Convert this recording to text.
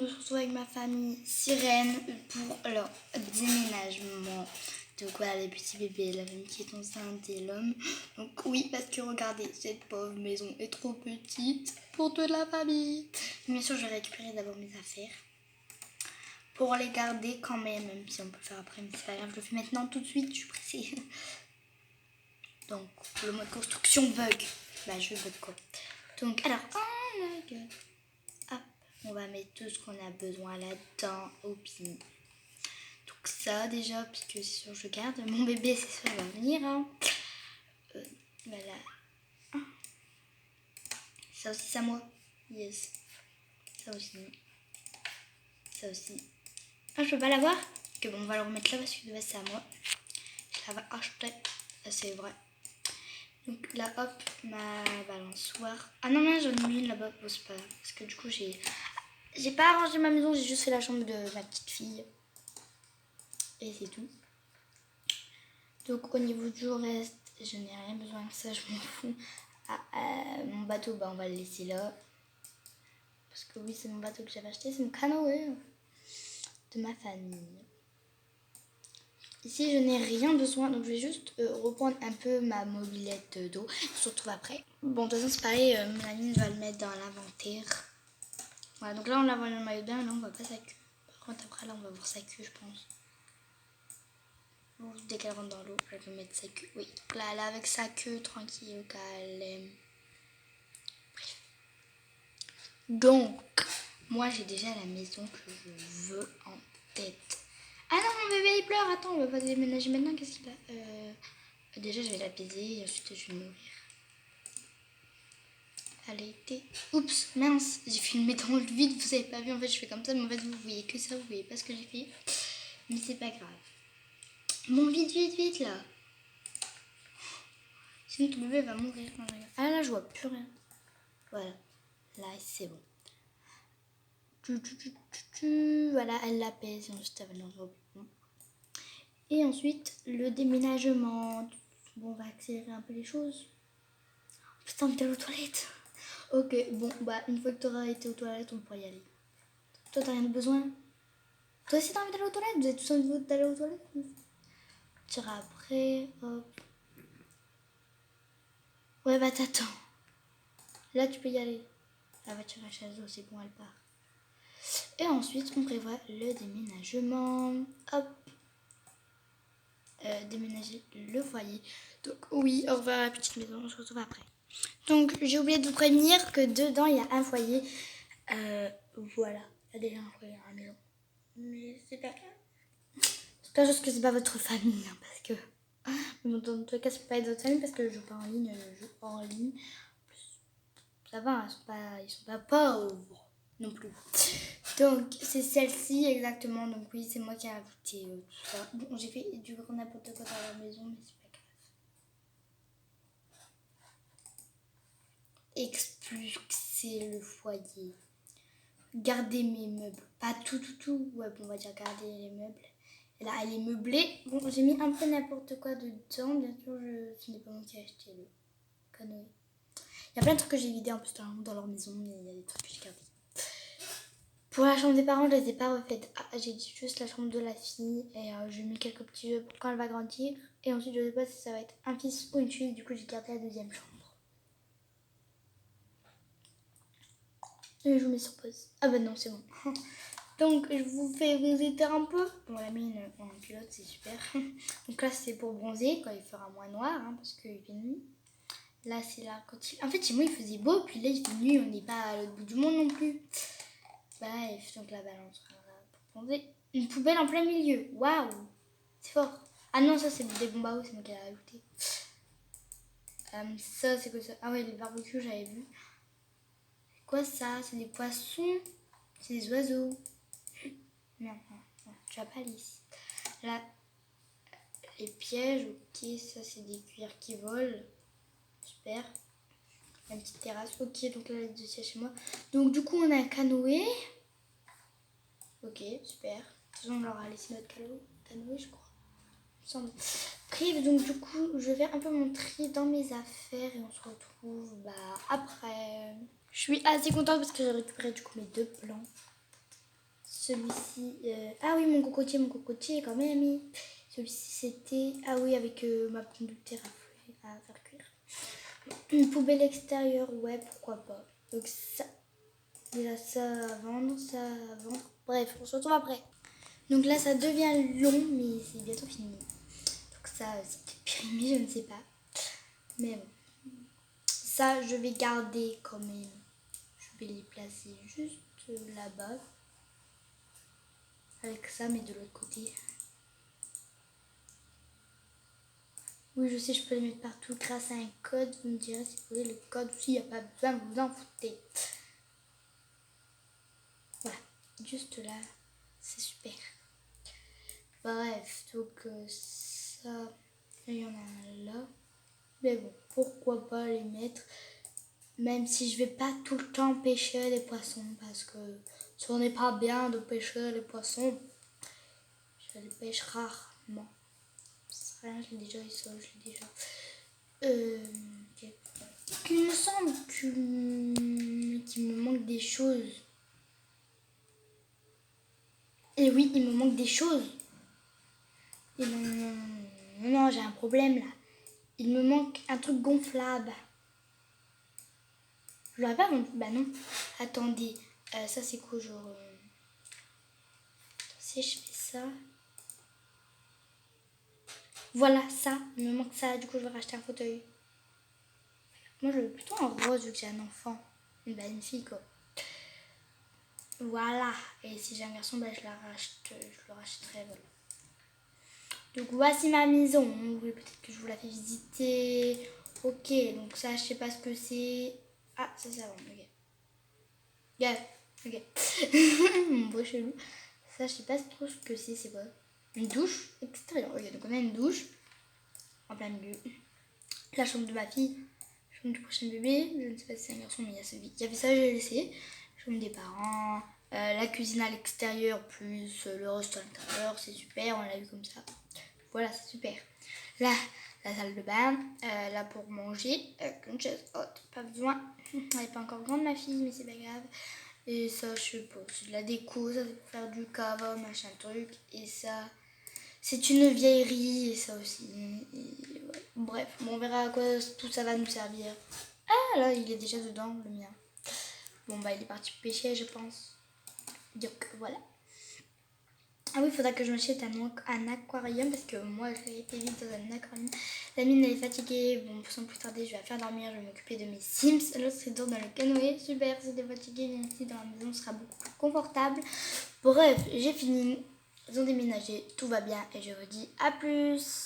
on se retrouve avec ma famille Sirène pour leur déménagement. Donc voilà, les petits bébés, la famille qui est enceinte et l'homme. Donc oui, parce que regardez, cette pauvre maison est trop petite pour toute la famille. Bien sûr, je vais récupérer d'abord mes affaires pour les garder quand même si on peut le faire après, mais c'est pas grave, je le fais maintenant tout de suite, je suis pressée. Donc le mode construction bug. Bah je bug quoi. Donc alors, oh my god. Hop, on va mettre tout ce qu'on a besoin là-dedans au pin. Donc ça déjà, puisque c'est sûr je garde. Mon bébé c'est sûr va venir. Hein. Voilà. Ça aussi c'est à moi. Yes. Ça aussi. Ça aussi. Ah je peux pas l'avoir. Ok bon on va le remettre là parce que de base c'est à moi. Je la vais acheter. Ça c'est vrai. Donc là hop, ma balançoire. Ah non non j'en ai mis une là-bas, bon, c'est pas grave. Parce que du coup j'ai pas arrangé ma maison, j'ai juste fait la chambre de ma petite fille. Et c'est tout. Donc au niveau du reste, je n'ai rien besoin de ça, je m'en fous. Mon bateau, bah, on va le laisser là. Parce que oui, c'est mon bateau que j'avais acheté, c'est mon canoë de ma famille. Ici, je n'ai rien besoin, donc je vais juste reprendre un peu ma mobilette d'eau. On se retrouve après. Bon, de toute façon, c'est pareil, Mélanie va le mettre dans l'inventaire. Voilà, donc là, on l'a vu le maillot de bain, là, on voit pas sa queue. Par contre, après, là, on va voir sa queue, je pense. Bon, dès qu'elle rentre dans l'eau, elle va mettre sa queue. Oui, donc là, elle est avec sa queue, tranquille, au calme. Bref. Donc, moi, j'ai déjà la maison que je veux en tête. Ah non, mon bébé, il pleure. Attends, on va pas déménager maintenant. Qu'est-ce qu'il a Déjà, je vais l'apaiser et ensuite, je vais l'ouvrir. Elle a été... Oups, mince, j'ai filmé dans le vide, vous avez pas vu. En fait, je fais comme ça, mais en fait, vous voyez que ça, vous voyez pas ce que j'ai fait. Mais c'est pas grave. Bon, vite, vite, vite, là. Sinon, ton bébé va mourir. Ah là, je vois plus rien. Voilà. Là, c'est bon. Voilà, elle l'apaise. Ensuite, elle va l'enlever. Et ensuite, le déménagement. Bon, on va accélérer un peu les choses. Putain, mais t'es aux toilettes. Ok, bon, bah, une fois que t'auras été aux toilettes, on pourra y aller. Toi, t'as rien de besoin? Toi aussi, t'as envie d'aller aux toilettes? Vous êtes tous envie d'aller aux toilettes? Tu iras après, hop. Ouais, bah, t'attends. Là, tu peux y aller. La voiture à chaise, c'est bon, elle part. Et ensuite, on prévoit le déménagement. Hop. Déménager le foyer. Donc, oui, au revoir la petite maison, on se retrouve après. Donc, j'ai oublié de vous prévenir que dedans, il y a un foyer. Voilà, il y a déjà un foyer à la maison. Mais c'est pas grave. C'est pas juste que c'est pas votre famille, hein, parce que... Bon, dans tous les cas, c'est pas votre famille, parce que je joue pas en ligne, je joue en ligne. Ça va, ils sont pas pauvres non plus. Donc, c'est celle-ci exactement. Donc, oui, c'est moi qui ai ajouté tout ça. Bon, j'ai fait du grand n'importe quoi dans la maison, mais c'est pas grave. Expulser le foyer. Garder mes meubles. Pas tout. Ouais, bon, on va dire garder les meubles. Et là, elle est meublée. Bon, j'ai mis un peu n'importe quoi dedans. Bien sûr, ce n'est pas moi qui ai acheté le canoë. Il y a plein de trucs que j'ai vidés en plus dans leur maison, mais il y a des trucs que j'ai gardés. Pour la chambre des parents, je les ai pas refaites. Ah, j'ai dit juste la chambre de la fille et j'ai mis quelques petits jeux pour quand elle va grandir. Et ensuite, je sais pas si ça va être un fils ou une fille. Du coup, j'ai gardé la deuxième chambre. Et je vous mets sur pause. Ah bah non, c'est bon. Donc, je vous fais bronzer un peu. Bon, la mine en culotte, c'est super. Donc là, c'est pour bronzer quand il fera moins noir, hein, parce qu'il fait nuit. Là, c'est là quand il... En fait, chez moi, il faisait beau, puis là, il fait nuit. On n'est pas à l'autre bout du monde non plus. Bref, donc la balance pour bronzer. Une poubelle en plein milieu. Waouh, c'est fort. Ah non, ça, c'est des bombes à eau, c'est moi qui l'ai ajouté. Ça, c'est quoi ça? Ah ouais, les barbecues, j'avais vu. C'est quoi ça? C'est des poissons? C'est des oiseaux? Non, tu vas pas aller ici. Là, les pièges, ok, ça c'est des cuirs qui volent. Super. La petite terrasse, ok, donc là, les deux sièges chez moi. Donc du coup, on a un canoë. Ok, super. De toute façon, on leur a laissé notre canoë, je crois. Bref, donc du coup, je vais un peu mon tri dans mes affaires et on se retrouve après. Je suis assez contente parce que j'ai récupéré du coup mes 2 plans. Celui-ci... Ah oui, mon cocotier quand même mis. Celui-ci, c'était... Ah oui, avec ma pomme de terre à faire cuire. Une poubelle extérieure, ouais, pourquoi pas. Donc ça... Déjà ça à vendre, ça à vendre. Bref, on se retrouve après. Donc là, ça devient long, mais c'est bientôt fini. Donc ça, c'est peut-être périmé, je ne sais pas. Mais bon. Ça, je vais garder quand même. Je vais les placer juste là-bas. Avec ça, mais de l'autre côté. Oui, je sais, je peux les mettre partout grâce à un code. Vous me direz si vous voulez le code aussi, il n'y a pas besoin de vous en foutre. Voilà, juste là, c'est super. Bref, donc ça, il y en a un là. Mais bon, pourquoi pas les mettre, même si je vais pas tout le temps pêcher les poissons, parce que si on n'est pas bien de pêcher les poissons, je les pêche rarement. C'est rien, je l'ai déjà, ça, je l'ai déjà. Ok. Il me semble qu'il me manque des choses. Et oui, il me manque des choses. Et non, j'ai un problème là. Il me manque un truc gonflable. Je l'aurais pas vendu. Bah non. Attendez. Ça c'est quoi genre si je fais ça. Voilà ça. Il me manque ça. Du coup je vais racheter un fauteuil. Moi je veux plutôt en rose vu que j'ai un enfant. Une fille quoi. Voilà. Et si j'ai un garçon, bah je le rachèterai. Voilà. Donc voici ma maison. Oui, peut-être que je vous la fais visiter. Ok, donc ça je sais pas ce que c'est. Ah, ça c'est bon, ok. Yeah, ok. Mon beau chelou. Ça je sais pas trop ce que c'est quoi. Une douche extérieure. Ok, donc on a une douche en plein milieu. La chambre de ma fille. Chambre du prochain bébé. Je ne sais pas si c'est un garçon, mais il y a celui qui avait ça, j'ai laissé. Chambre des parents. La cuisine à l'extérieur plus le restaurant à l'intérieur. C'est super, on l'a vu comme ça. Voilà, c'est super. Là, la salle de bain, là pour manger, avec une chaise haute, pas besoin. Elle n'est pas encore grande ma fille, mais c'est pas grave. Et ça, je sais pas, c'est de la déco, ça c'est pour faire du cover, machin truc. Et ça, c'est une vieillerie, et ça aussi. Et ouais. Bref, bon, on verra à quoi tout ça va nous servir. Ah là, il est déjà dedans, le mien. Bon bah, il est parti pêcher, je pense. Donc voilà. Ah oui, il faudra que je m'achète un aquarium parce que moi j'ai été vite dans un aquarium. La mine elle est fatiguée. Bon, sans plus tarder, je vais la faire dormir. Je vais m'occuper de mes Sims. L'autre c'est dans le canoë. Super, si t'es fatiguée, viens ici dans la maison, ce sera beaucoup plus confortable. Bref, j'ai fini. Ils ont déménagé, tout va bien et je vous dis à plus.